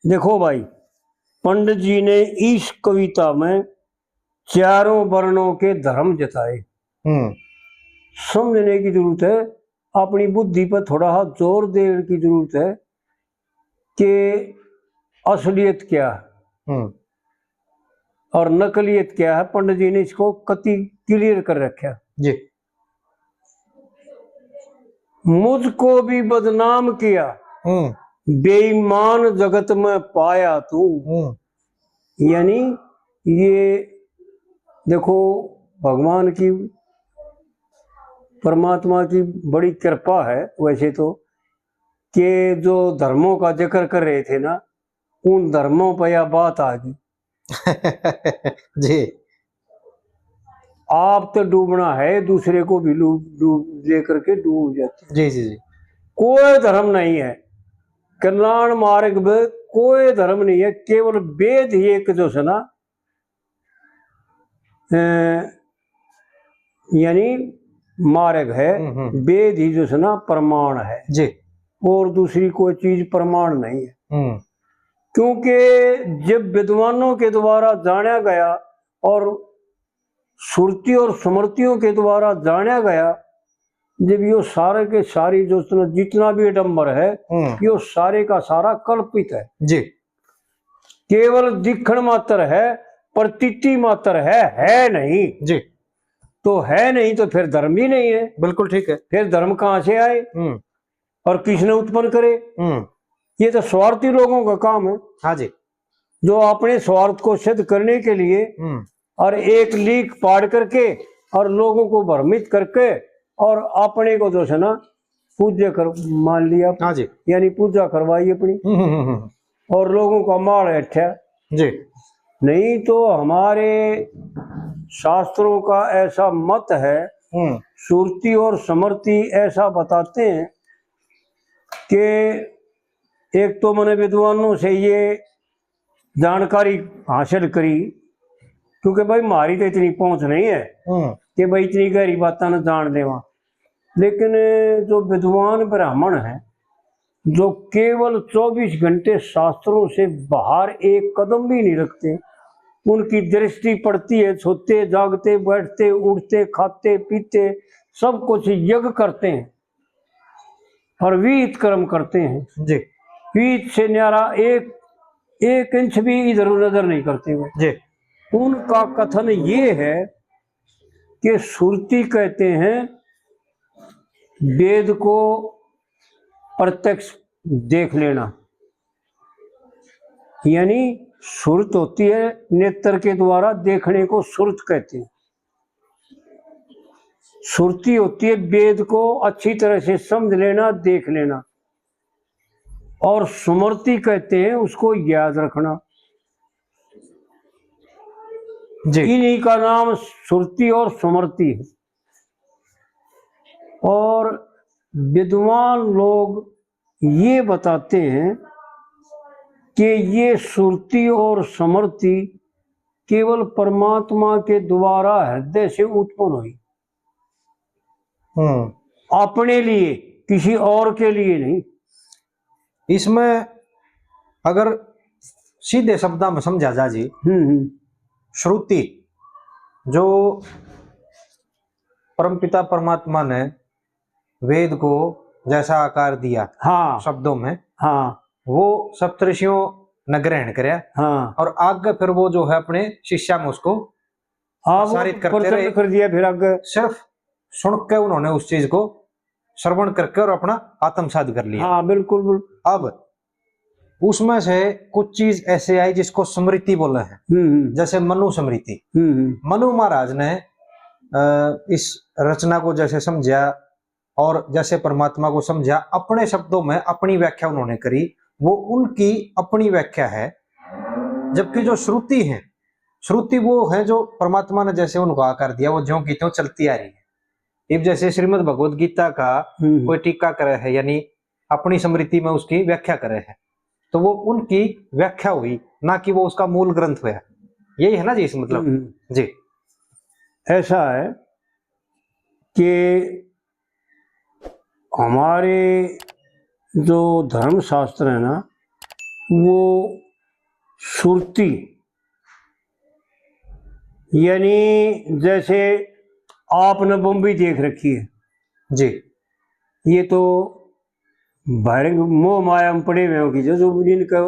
देखो भाई, पंडित जी ने इस कविता में चारों वर्णों के धर्म जताए। समझने की जरूरत है, अपनी बुद्धि पर थोड़ा सा जोर देने की जरूरत है कि असलियत क्या है और नकलियत क्या है। पंडित जी ने इसको कति क्लियर कर रखा जी। मुझको भी बदनाम किया, बेईमान जगत में पाया तू। यानी ये देखो, भगवान की, परमात्मा की बड़ी कृपा है वैसे तो, कि जो धर्मों का जिक्र कर रहे थे ना, उन धर्मों पर यह बात आ गई। जी। आप तो डूबना है, दूसरे को भी डूब लेकर के डूब जाते। जी जी जी। कोई धर्म नहीं है कल्याण मार्ग में, कोई धर्म नहीं है, केवल वेद ही एक जो है ना, यानी मार्ग है। वेद ही जो है ना प्रमाण है जी। और दूसरी कोई चीज प्रमाण नहीं है। क्योंकि जब विद्वानों के द्वारा जाना गया और श्रुति और स्मृतियों के द्वारा जाना गया, जब ये सारे के सारी जो जितना भी डंबर है, ये सारे का सारा कल्पित है जी। केवल दिखण मात्र है, प्रतीति मात्र है नहीं जी। तो है नहीं, तो फिर धर्म ही नहीं है। बिल्कुल ठीक है। फिर धर्म कहां से आए और किसने उत्पन्न करे? ये तो स्वार्थी लोगों का काम है। हाँ जी। जो अपने स्वार्थ को सिद्ध करने के लिए और एक लीक पाड़ करके और लोगों को भ्रमित करके और अपने को जो है ना पूज्य कर मान लिया। हाँ जी। यानी पूजा करवाई अपनी और लोगों का माल बैठा जी। नहीं तो हमारे शास्त्रों का ऐसा मत है, श्रुति और स्मृति ऐसा बताते हैं कि एक तो मैंने विद्वानों से ये जानकारी हासिल करी, क्योंकि भाई हमारी तो इतनी पहुंच नहीं है कि भाई इतनी गहरी बातें न जान लेवा। लेकिन जो विद्वान ब्राह्मण है, जो केवल 24 घंटे शास्त्रों से बाहर एक कदम भी नहीं रखते, उनकी दृष्टि पड़ती है, सोते जागते बैठते उठते खाते पीते सब कुछ यज्ञ करते हैं और वीत कर्म करते हैं जी। वीत से न्यारा एक इंच भी इधर नजर नहीं करते हुए जी। उनका कथन ये है कि श्रुति कहते हैं वेद को प्रत्यक्ष देख लेना, यानी श्रुत होती है नेत्र के द्वारा देखने को श्रुत कहते हैं। श्रुति होती है वेद को अच्छी तरह से समझ लेना देख लेना, और स्मृति कहते हैं उसको याद रखना जी। इन्हीं का नाम श्रुति और स्मृति है। और विद्वान लोग ये बताते हैं कि ये श्रुति और स्मृति केवल परमात्मा के द्वारा हृदय से उत्पन्न हुई, अपने लिए, किसी और के लिए नहीं। इसमें अगर सीधे शब्दों में समझा जा जी, श्रुति जो परमपिता परमात्मा ने वेद को जैसा आकार दिया, हाँ, शब्दों में, हाँ, वो सप्तऋषियों ने ग्रहण कराया, हाँ, और आगे फिर वो जो है अपने शिष्या में उसको प्रसारित करते रहे, कर दिया। फिर आगे सिर्फ सुन के उन्होंने उस चीज को श्रवण करके और अपना आत्मसात कर लिया। हाँ बिल्कुल बिल्कुल। अब उसमें से कुछ चीज ऐसे आई जिसको स्मृति बोले हैं, जैसे मनु स्मृति। मनु महाराज ने इस रचना को जैसे समझा और जैसे परमात्मा को समझा, अपने शब्दों में अपनी व्याख्या उन्होंने करी, वो उनकी अपनी व्याख्या है। जबकि जो श्रुति है, श्रुति वो है जो परमात्मा ने जैसे उनको आकार दिया, वो ज्यों की त्यों चलती आ रही है। अब जैसे श्रीमद् भगवद गीता का कोई टीका करे है, यानी अपनी स्मृति में उसकी व्याख्या करे है, तो वो उनकी व्याख्या हुई, ना कि वो उसका मूल ग्रंथ हुआ। यही है ना जी इस मतलब जी। ऐसा है कि हमारे जो धर्म शास्त्र है ना, वो सुरती, यानी जैसे आपने बम्बई देख रखी है जी, ये तो भयंकर मोह माया में पड़े हुए होगी जो इनका,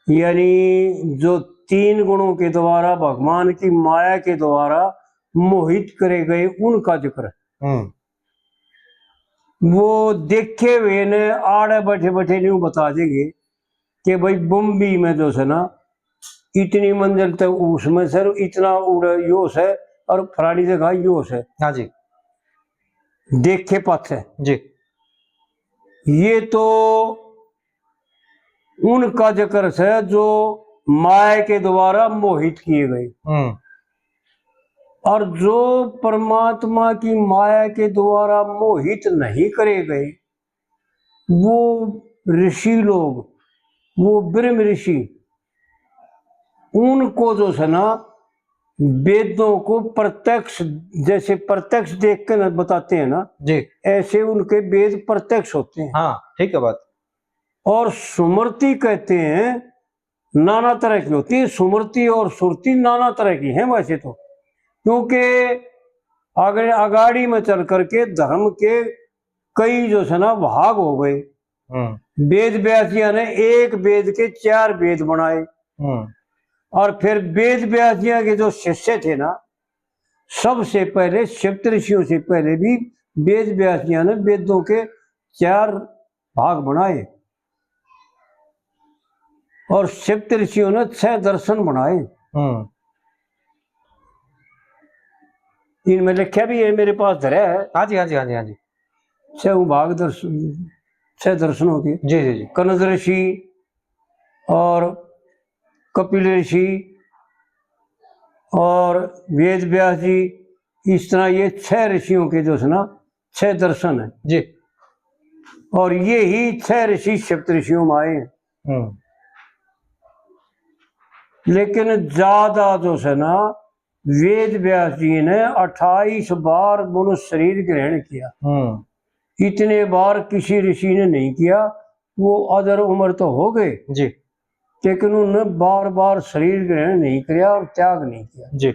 यानी जो 3 गुणों के द्वारा भगवान की माया के द्वारा मोहित करे गए उनका जिक्र। वो देखे हुए ने आड़े बैठे बैठे नहीं बता देंगे कि भाई बम्बई में जो है ना इतनी मंजिल तक उसमें सर इतना उड़ योश है और फलानी जगह योश है। हाँ जी, देखे पथ है जी, ये तो उनका जिक्र है जो माया के द्वारा मोहित किए गए, और जो परमात्मा की माया के द्वारा मोहित नहीं करे गए वो ऋषि लोग, वो ब्रह्म ऋषि, उनको जो है ना वेदों को प्रत्यक्ष, जैसे प्रत्यक्ष देख के ना बताते हैं ना जी, ऐसे उनके वेद प्रत्यक्ष होते हैं। हाँ ठीक है बात। और सुमृति कहते हैं नाना तरह की होती है, सुमृति और सुरति नाना तरह की है वैसे तो, क्योंकि अगर अगाड़ी में चल करके धर्म के कई जो है ना भाग हो गए। वेद व्यासिया ने एक वेद के 4 वेद बनाए, और फिर वेद व्यासिया के जो शिष्य थे ना सबसे पहले सप्तऋषियों से पहले भी वेद व्यासिया ने वेदों के 4 भाग बनाए, और सप्तऋषियों ने 6 दर्शन बनाए। इनमें लिखा भी है, मेरे पास धरा है। हाँ जी, हाँ जी, हाँ जी, हाँ जी, 6 भाग दर्शन, 6 दर्शनों के। जी जी जी। कनद ऋषि और कपिल ऋषि और वेद व्यास जी, इस तरह ये 6 ऋषियों के जो है ना 6 दर्शन है जी, और ये ही 6 ऋषि सप्तऋषियों में आए हैं। लेकिन ज्यादा जो है ना वेद व्यास जी ने 28 बार मनुष्य शरीर ग्रहण किया, इतने बार किसी ऋषि ने नहीं किया। वो अदर उम्र तो हो गए जी, लेकिन उन्होंने बार बार शरीर ग्रहण नहीं किया और त्याग नहीं किया जी।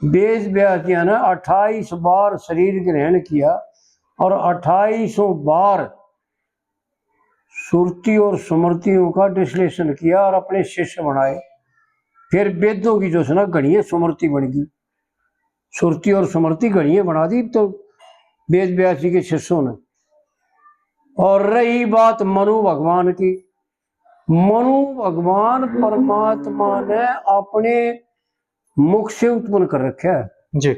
वेद व्यास जी ने 28 बार शरीर ग्रहण किया और 28 बार सुरती और स्मृतियों का विश्लेषण किया और अपने शिष्य बनाए। फिर वेदों की जो है ना गणिये स्मृति बन गई, सुरती और स्मृति गणिये बना दी तो वेद व्यास जी के शिष्यों ने। और रही बात मनु भगवान की, मनु भगवान परमात्मा ने अपने मुख से उत्पन्न कर रखा है जी।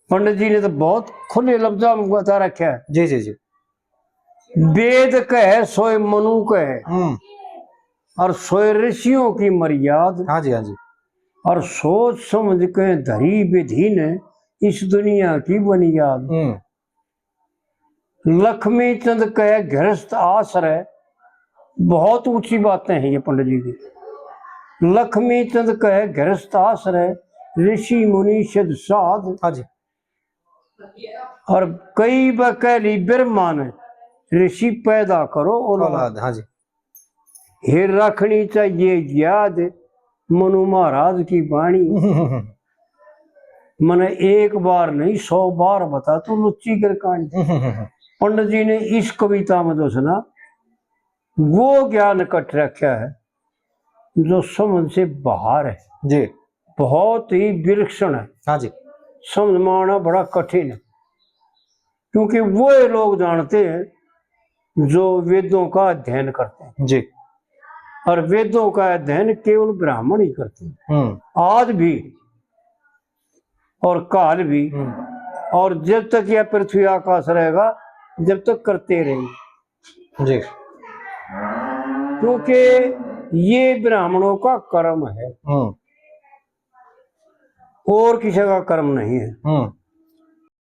पंडित जी ने तो बहुत खुले लफ्जा में बता रखा है। जी जी जी। वेद कहे सोए मनु कहे और सोए ऋषियों की मर्याद। हाँ जी, हाँ जी। और सोच समझ के धरी विधि ने इस दुनिया की बुनियाद। लक्ष्मी चंद कहे गृहस्थ आश्रय, बहुत ऊंची बातें हैं ये पंडित जी की। लक्ष्मी चंद कहे गृहस्थ आश्रय, ऋषि मुनि सिद्ध साध। हाँ जी। और कई बकैली ब्रह्मा ने ऋषि पैदा करो औलाद। हाँ जी। हे रखनी चाहिए याद मनु महाराज की वाणी। मैंने एक बार नहीं 100 बार बता तो लुच्ची कर कहानी। पंडित जी ने इस कविता में जो सुना वो ज्ञान कट रखा है जो समझ से बाहर है जी। बहुत ही विलक्षण है। हाँ जी। समझ में आना बड़ा कठिन है क्योंकि वो लोग जानते हैं जो वेदों का अध्ययन करते हैं जी। और वेदों का अध्ययन केवल ब्राह्मण ही करते हैं आज भी और काल भी। और जब तक यह पृथ्वी आकाश रहेगा जब तक करते रहेंगे जी। क्योंकि ये ब्राह्मणों का कर्म है और किसी का कर्म नहीं है।